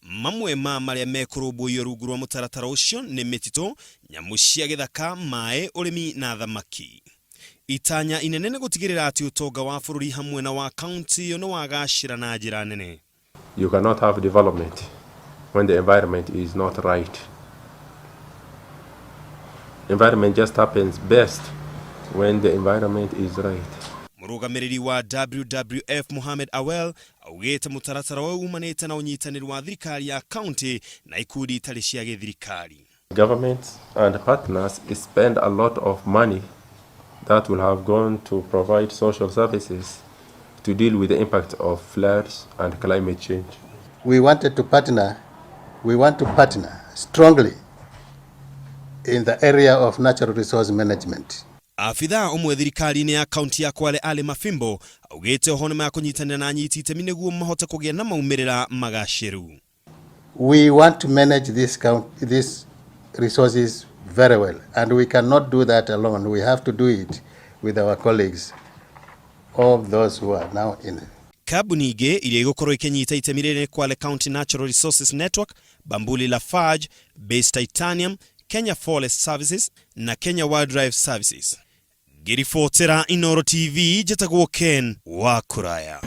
Mamwe maria mekurumbuiyo rungu rwa mutaratara ucio ni mitito, nyamu cia githaka, mae, urimi na thamaki. Itanya inene ni gutigirira ati utonga wa bururi hamwe na wa county yo no wagacira na njira nene. You cannot have development when the environment is not right. Environment just happens best when the environment is right. Murugamiriri wa WWF Mohamed Awel augite mutaratara wa umanite na unyitaniri wa thirikari ya county na ikundi itari cia githirikari. Governments and partners spend a lot of money that will have gone to provide social services to deal with the impact of floods and climate change. We want to partner strongly in the area of natural resource management. Afitha umwe thirikari-ini ya county ya Kwale Ali Mafimbo augite honema ya kunyitanira na anyiti itemi niguo mahote kugia na maumirira magaciru. We want to manage these resources very well, and we cannot do that alone. We have to do it with our colleagues, all those who are now in it. Kabuni ingi iria igukorwo ikinyita itemi riri Kwale County Natural Resources Network, Bambuli Lafarge, Base Titanium, Kenya Forest Services na Kenya Wildlife Services. Guthaitira Inooro TV, jetagwo Ken wa Kuraya.